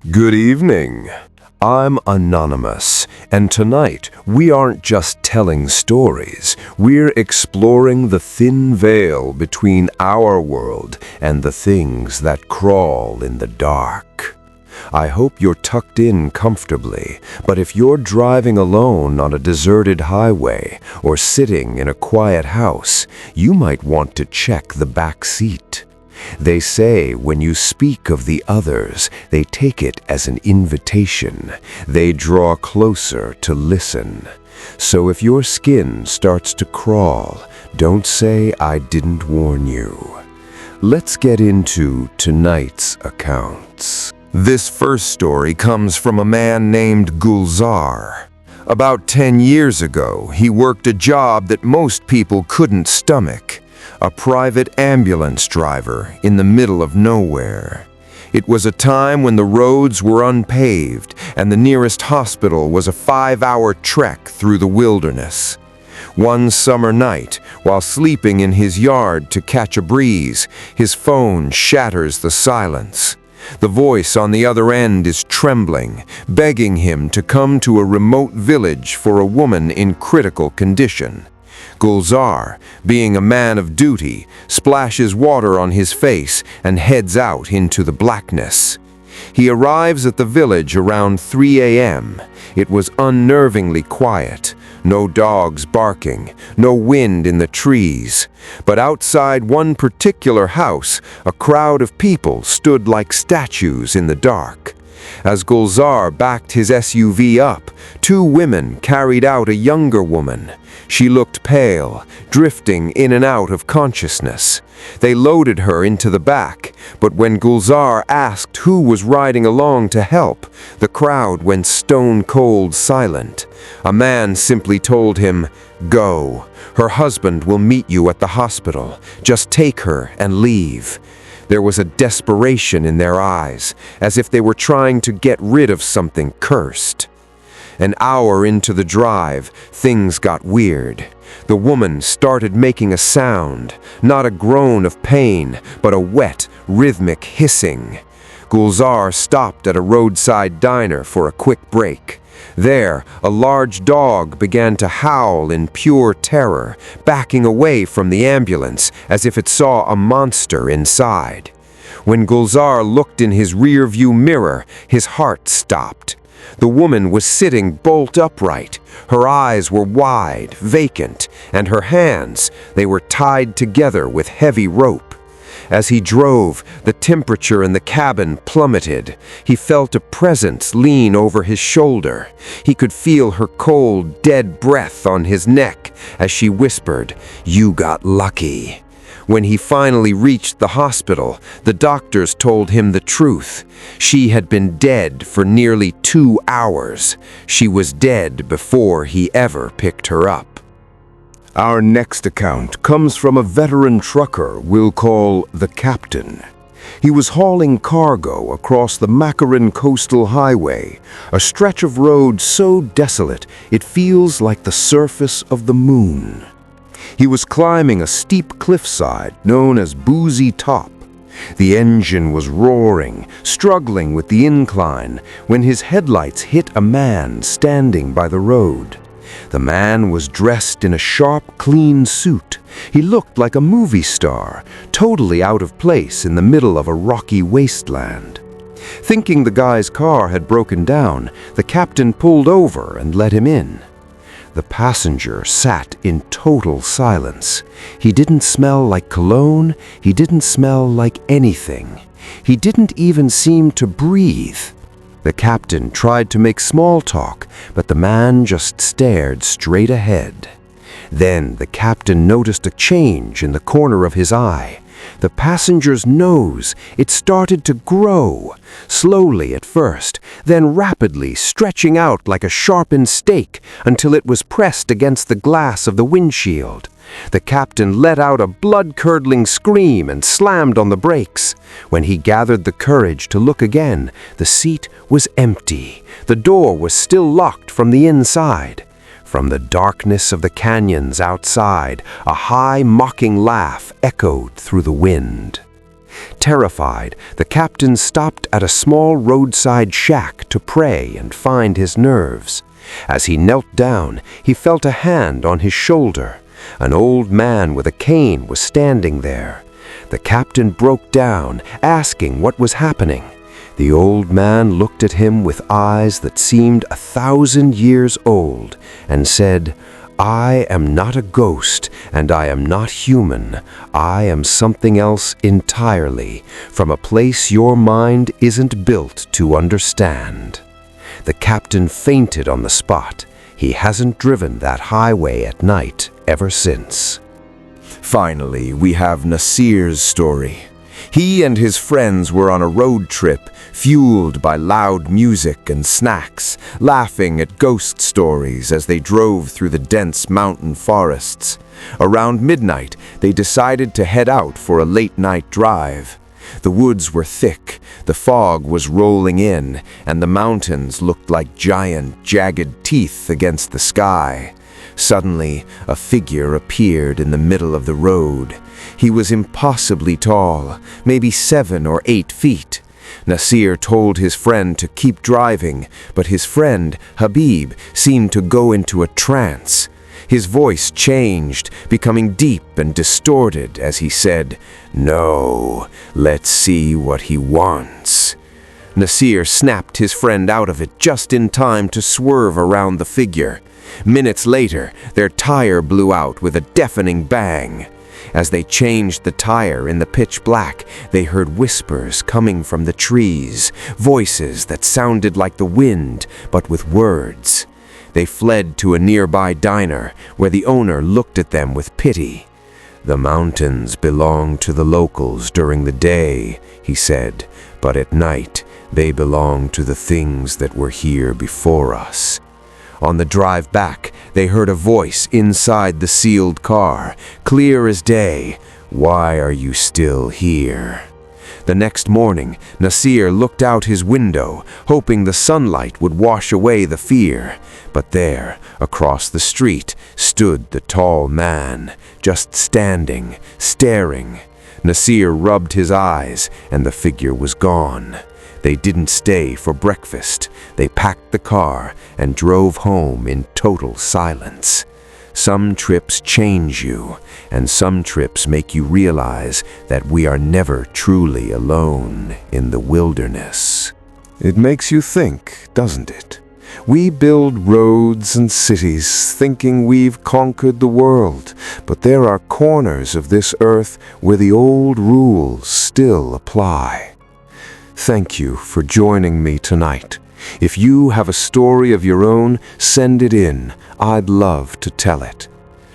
Good evening. I'm Anonymous, and tonight we aren't just telling stories, we're exploring the thin veil between our world and the things that crawl in the dark. I hope you're tucked in comfortably, but if you're driving alone on a deserted highway or sitting in a quiet house, you might want to check the back seat. They say when you speak of the others, they take it as an invitation. They draw closer to listen. So if your skin starts to crawl, don't say I didn't warn you. Let's get into tonight's accounts. This first story comes from a man named Gulzar. About 10 years ago, he worked a job that most people couldn't stomach. A private ambulance driver in the middle of nowhere. It was a time when the roads were unpaved and the nearest hospital was a 5-hour trek through the wilderness. One summer night, while sleeping in his yard to catch a breeze, his phone shatters the silence. The voice on the other end is trembling, begging him to come to a remote village for a woman in critical condition. Gulzar, being a man of duty, splashes water on his face and heads out into the blackness. He arrives at the village around 3 a.m. It was unnervingly quiet. No dogs barking, no wind in the trees. But outside one particular house, a crowd of people stood like statues in the dark. As Gulzar backed his SUV up, 2 women carried out a younger woman. She looked pale, drifting in and out of consciousness. They loaded her into the back, but when Gulzar asked who was riding along to help, the crowd went stone-cold silent. A man simply told him, "Go. Her husband will meet you at the hospital. Just take her and leave." There was a desperation in their eyes, as if they were trying to get rid of something cursed. An hour into the drive, things got weird. The woman started making a sound, not a groan of pain, but a wet, rhythmic hissing. Gulzar stopped at a roadside diner for a quick break. There, a large dog began to howl in pure terror, backing away from the ambulance as if it saw a monster inside. When Gulzar looked in his rear-view mirror, his heart stopped. The woman was sitting bolt upright. Her eyes were wide, vacant, and her hands, they were tied together with heavy rope. As he drove, the temperature in the cabin plummeted. He felt a presence lean over his shoulder. He could feel her cold, dead breath on his neck as she whispered, "You got lucky." When he finally reached the hospital, the doctors told him the truth. She had been dead for nearly 2 hours. She was dead before he ever picked her up. Our next account comes from a veteran trucker we'll call the Captain. He was hauling cargo across the Macaron Coastal Highway, a stretch of road so desolate it feels like the surface of the moon. He was climbing a steep cliffside known as Buzi Top. The engine was roaring, struggling with the incline, when his headlights hit a man standing by the road. The man was dressed in a sharp, clean suit. He looked like a movie star, totally out of place in the middle of a rocky wasteland. Thinking the guy's car had broken down, the captain pulled over and let him in. The passenger sat in total silence. He didn't smell like cologne. He didn't smell like anything. He didn't even seem to breathe. The captain tried to make small talk, but the man just stared straight ahead. Then the captain noticed a change in the corner of his eye. The passenger's nose, it started to grow, slowly at first, then rapidly stretching out like a sharpened stake until it was pressed against the glass of the windshield. The captain let out a blood-curdling scream and slammed on the brakes. When he gathered the courage to look again, the seat was empty. The door was still locked from the inside. From the darkness of the canyons outside, a high, mocking laugh echoed through the wind. Terrified, the captain stopped at a small roadside shack to pray and find his nerves. As he knelt down, he felt a hand on his shoulder. An old man with a cane was standing there. The captain broke down, asking what was happening. The old man looked at him with eyes that seemed 1,000 years old and said, "I am not a ghost, and I am not human. I am something else entirely, from a place your mind isn't built to understand." The captain fainted on the spot. He hasn't driven that highway at night ever since. Finally, we have Nasir's story. He and his friends were on a road trip, fueled by loud music and snacks, laughing at ghost stories as they drove through the dense mountain forests. Around midnight, they decided to head out for a late-night drive. The woods were thick, the fog was rolling in, and the mountains looked like giant, jagged teeth against the sky. Suddenly, a figure appeared in the middle of the road. He was impossibly tall, maybe 7 or 8 feet. Nasir told his friend to keep driving, but his friend, Habib, seemed to go into a trance. His voice changed, becoming deep and distorted as he said, "No, let's see what he wants." Nasir snapped his friend out of it just in time to swerve around the figure. Minutes later, their tire blew out with a deafening bang. As they changed the tire in the pitch black, they heard whispers coming from the trees, voices that sounded like the wind, but with words. They fled to a nearby diner, where the owner looked at them with pity. "The mountains belong to the locals during the day," he said, "but at night they belong to the things that were here before us." On the drive back, they heard a voice inside the sealed car, clear as day. "Why are you still here?" The next morning, Nasir looked out his window, hoping the sunlight would wash away the fear. But there, across the street, stood the tall man, just standing, staring. Nasir rubbed his eyes, and the figure was gone. They didn't stay for breakfast. They packed the car and drove home in total silence. Some trips change you, and some trips make you realize that we are never truly alone in the wilderness. It makes you think, doesn't it? We build roads and cities thinking we've conquered the world, but there are corners of this earth where the old rules still apply. Thank you for joining me tonight. If you have a story of your own, send it in. I'd love to tell it.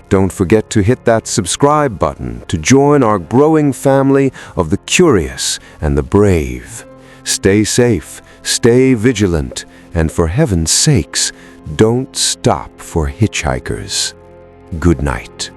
Don't forget to hit that subscribe button to join our growing family of the curious and the brave. Stay safe, stay vigilant, and for heaven's sakes, don't stop for hitchhikers. Good night.